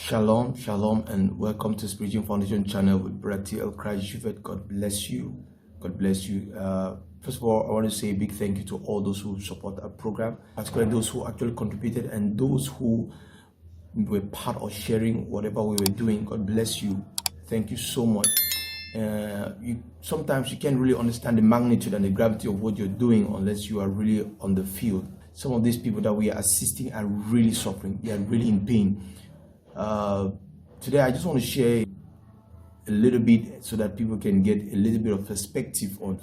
Shalom, shalom, and welcome to Spiritual Foundation channel with Brother T.L. Christ Juvet. God bless you. God bless you. First of all, I want to say a big thank you to all those who support our program, particularly those who actually contributed and those who were part of sharing whatever we were doing. God bless you. Thank you so much. Sometimes you can't really understand the magnitude and the gravity of what you're doing unless you are really on the field. Some of these people that we are assisting are really suffering. They are really in pain. Today I just want to share a little bit so that people can get a little bit of perspective of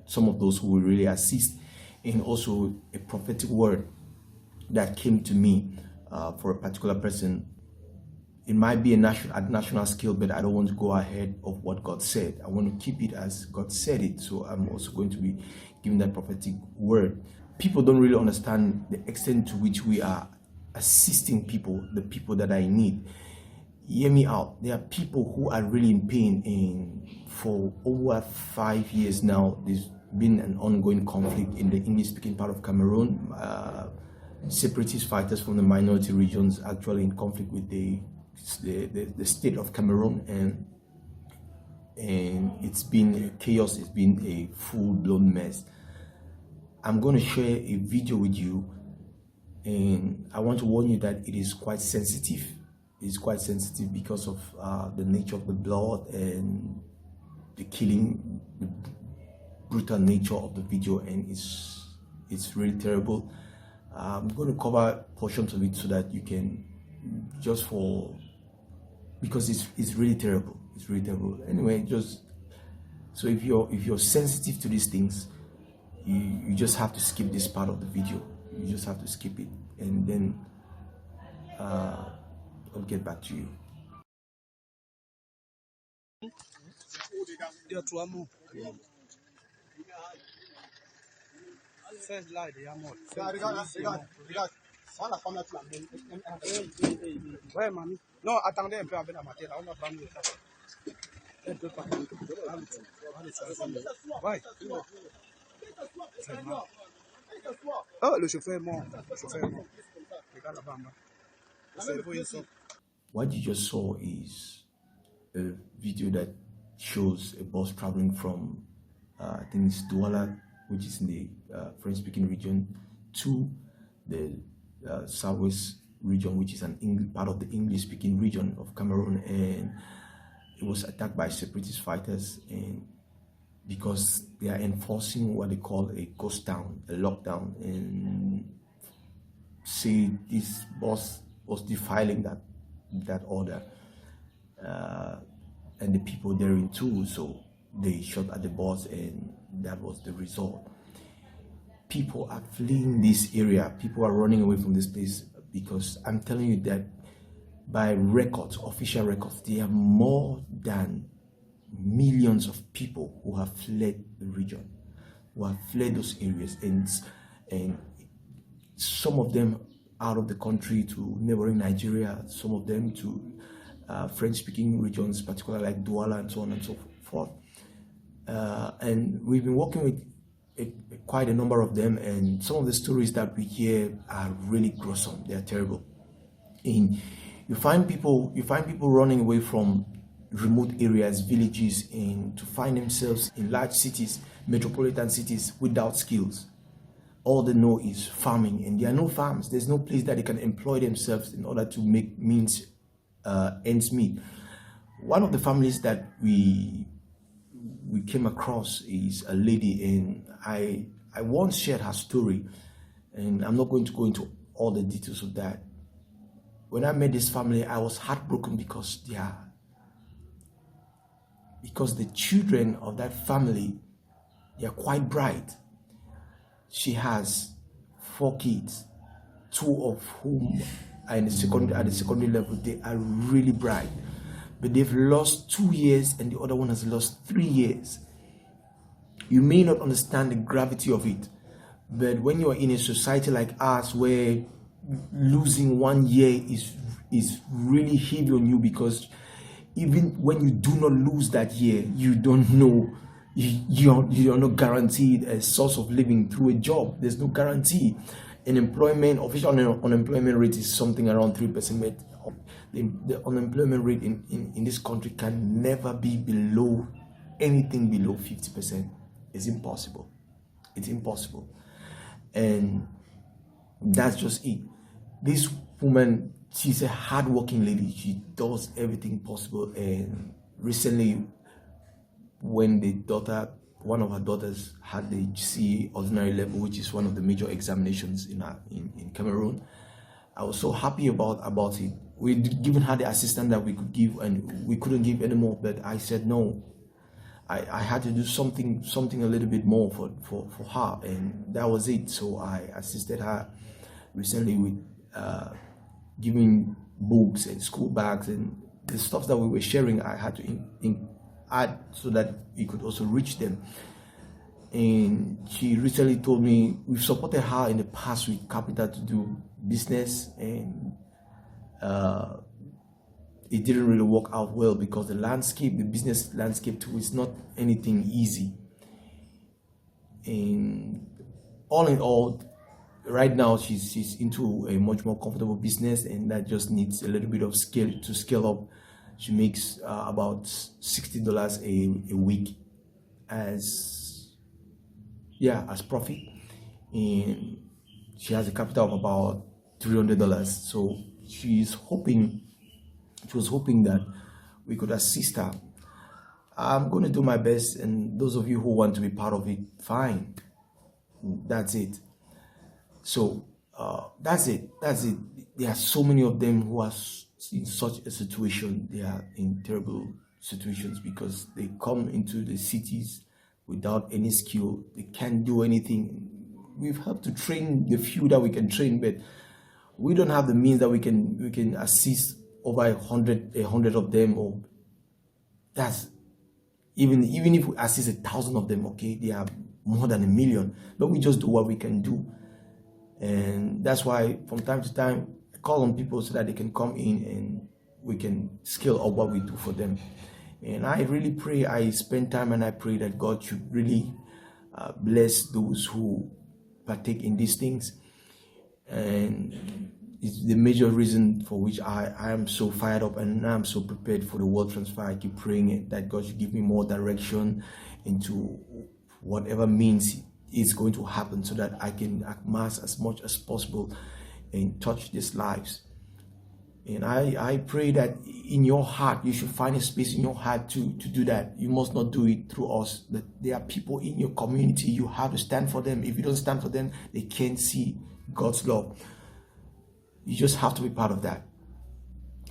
some of those who will really assist, and also a prophetic word that came to me for a particular person. It might be at national scale, but I don't want to go ahead of what God said. I want to keep it as God said it. So I'm also going to be giving that prophetic word. People don't really understand the extent to which we are assisting people, the people that I need. Hear me out. There are people who are really in pain, and for over 5 years now, there's been an ongoing conflict in the English-speaking part of Cameroon. Separatist fighters from the minority regions actually in conflict with the state of Cameroon, and it's been chaos. It's been a full-blown mess. I'm going to share a video with you, and I want to warn you that it is quite sensitive. It's quite sensitive because of the nature of the blood and the killing, the brutal nature of the video, and it's really terrible. I'm going to cover portions of it so that you can because it's really terrible. It's really terrible. Anyway, so if you're sensitive to these things, you just have to skip this part of the video. You just have to skip it, and then I'll get back to you. Non, attendez un peu avec la matière, on va prendre le temps. Un peu par ouais. Oh, le chauffeur est mort. Regarde là-bas. What you just saw is a video that shows a bus traveling from I think it's Douala, which is in the French-speaking region, to the southwest region, which is part of the English-speaking region of Cameroon, and it was attacked by separatist fighters, and because they are enforcing what they call a ghost town, a lockdown, and say this boss was defiling that order, and the people therein too, so they shot at the boss, and that was the result. People are fleeing this area. People are running away from this place, because I'm telling you that by records, official records, there are more than millions of people who have fled the region, who have fled those areas, and some of them out of the country to neighboring Nigeria, some of them to French-speaking regions, particularly like Douala and so on and so forth. And we've been working with quite a number of them, and some of the stories that we hear are really gruesome. They are terrible. And you find people running away from remote areas, villages, and to find themselves in large cities, metropolitan cities, without skills. All they know is farming, and there are no farms. There's no place that they can employ themselves in order to make ends meet. One of the families that we came across is a lady, and I once shared her story, and I'm not going to go into all the details of that. When I met this family, I was heartbroken because the children of that family, they are quite bright. She has 4 kids, 2 of whom are at the secondary level. They are really bright, but they've lost 2 years, and the other one has lost 3 years. You may not understand the gravity of it, but when you are in a society like ours, where losing 1 year is really heavy on you, because even when you do not lose that year, you don't know, you're not guaranteed a source of living through a job. There's no guarantee. Official unemployment rate is something around 3%. The unemployment rate in this country can never be below anything below 50%. It's impossible. It's impossible. And that's just it. This woman, she's a hardworking lady. She does everything possible. And recently, when one of her daughters had the GCE ordinary level, which is one of the major examinations in Cameroon, I was so happy about it. We'd given her the assistance that we could give, and we couldn't give anymore. But I said no. I had to do something a little bit more for her, and that was it. So I assisted her recently with giving books and school bags and the stuff that we were sharing. I had to add so that we could also reach them. And she recently told me we've supported her in the past with capital to do business, and it didn't really work out well because the business landscape too, is not anything easy. And all in all, right now she's into a much more comfortable business, and that just needs a little bit of skill to scale up. She makes about $60 a week as profit, and she has a capital of about $300. So she was hoping that we could assist her. I'm going to do my best, and those of you who want to be part of it, fine. That's it. So that's it. There are so many of them who are in such a situation. They are in terrible situations because they come into the cities without any skill. They can't do anything. We've helped to train the few that we can train, but we don't have the means that we can assist over 100 of them, or that's even if we assist 1,000 of them, okay, they are more than 1 million, but we just do what we can do. And that's why from time to time I call on people so that they can come in and we can scale up what we do for them. And I really pray, I spend time and I pray that God should really bless those who partake in these things. And it's the major reason for which I am so fired up and I'm so prepared for the world transfer. I keep praying that God should give me more direction into whatever means is going to happen, so that I can amass as much as possible and touch these lives. And I pray that in your heart, you should find a space in your heart to do that. You must not do it through us. That there are people in your community, you have to stand for them. If you don't stand for them, they can't see God's love. You just have to be part of that.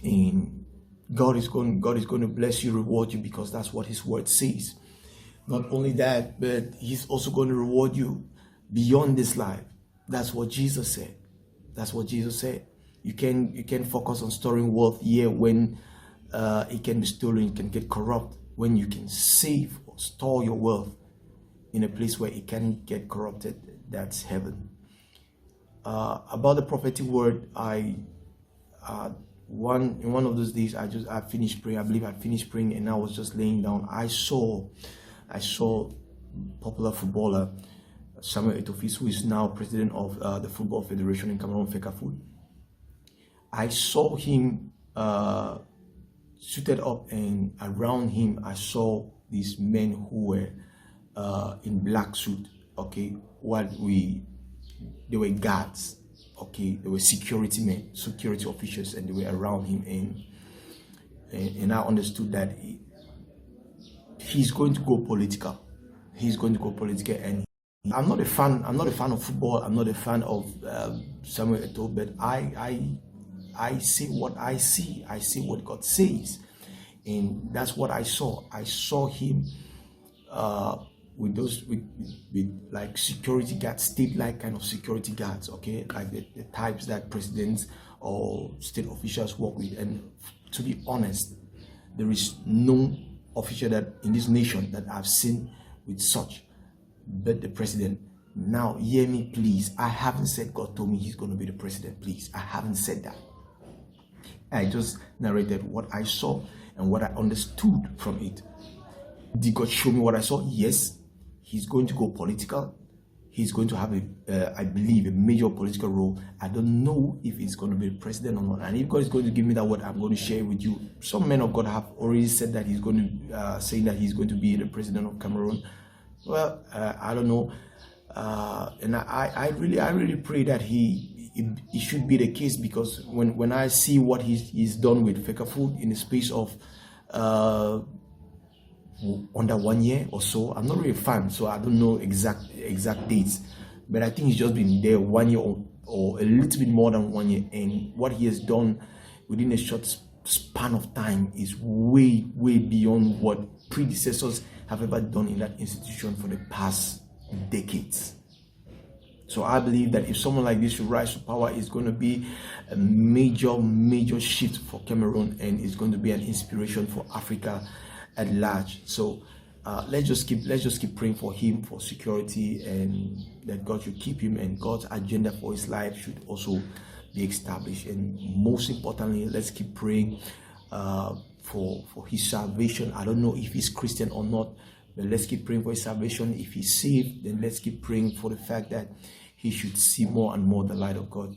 And God is going to bless you, reward you, because that's what His word says. Not only that, but He's also going to reward you beyond this life. That's what Jesus said. That's what Jesus said. You can focus on storing wealth here when it can be stolen, it can get corrupt. When you can save or store your wealth in a place where it can get corrupted, that's heaven. About the prophetic word, in one of those days I finished praying. I believe I finished praying and I was just laying down. I saw popular footballer Samuel Eto'o, who is now president of the Football Federation in Cameroon, Fecafoot. I saw him suited up, and around him I saw these men who were in black suit. Okay, they were guards. Okay, they were security men, security officials, and they were around him. And I understood that he's going to go political. He's going to go political, and I'm not a fan of football. I'm not a fan of Samuel Eto'o, but I see what I see. I see what God says, and that's what I saw. I saw him with like security guards, state-like kind of security guards. Okay, like the types that presidents or state officials work with. And to be honest, there is no official that in this nation that I've seen with such, but the president. Now, hear me, please. I haven't said God told me he's going to be the president. Please, I haven't said that. I just narrated what I saw and what I understood from it. Did God show me what I saw? Yes. He's going to go political. he's going to have I believe, a major political role. I don't know if he's going to be president or not. And if God is going to give me that word, I'm going to share it with you. Some men of God have already said that he's going to, saying that he's going to be the president of Cameroon. Well, I don't know. And I really pray that it should be the case, because when I see what he's done with Fecafood in the space of under 1 year or so, I'm not really a fan, so I don't know exact dates, but I think he's just been there 1 year or a little bit more than 1 year, and what he has done within a short span of time is way beyond what predecessors have ever done in that institution for the past decades. So I believe that if someone like this should rise to power, it's going to be a major shift for Cameroon, and it's going to be an inspiration for Africa at large. So let's just keep praying for him, for security, and that God should keep him, and God's agenda for his life should also be established. And most importantly, let's keep praying for his salvation. I don't know if he's Christian or not, but let's keep praying for his salvation. If he's saved, then let's keep praying for the fact that he should see more and more the light of God.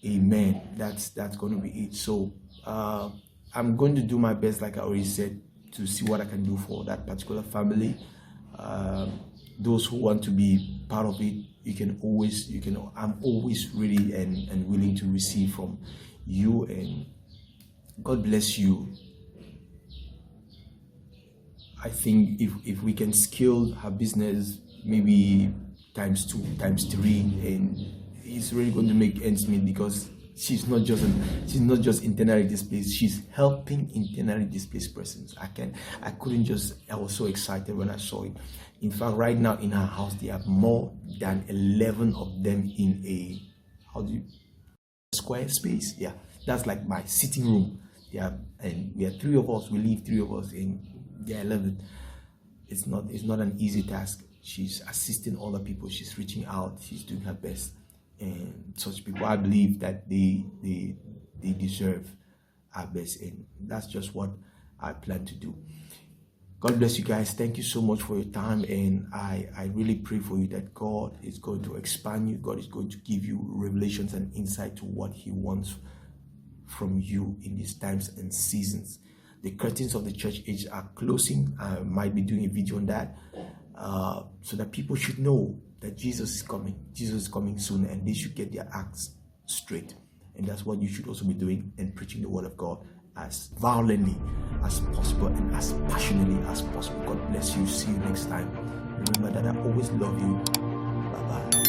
Amen. That's going to be it. So I'm going to do my best, like I already said, to see what I can do for that particular family. Those who want to be part of it, I'm always ready and willing to receive from you, and God bless you. I think if we can scale her business maybe times 2, times 3, and it's really going to make ends meet, because she's not just internally displaced, she's helping internally displaced persons. I was so excited when I saw it. In fact, right now in her house, there are more than 11 of them in a square space. Yeah, that's like my sitting room. Yeah, and we are 3 of us. We live 3 of us, and there are 11. It's not an easy task. She's assisting other people. She's reaching out. She's doing her best. And such people, I believe that they deserve our best, and that's just what I plan to do. God bless you guys. Thank you so much for your time, and I really pray for you that God is going to expand you. God is going to give you revelations and insight to what he wants from you in these times and seasons. The curtains of the church age are closing. I might be doing a video on that, so that people should know that Jesus is coming. Jesus is coming soon, and they should get their acts straight. And that's what you should also be doing, and preaching the word of God as violently as possible and as passionately as possible. God bless you. See you next time. Remember that I always love you. Bye-bye.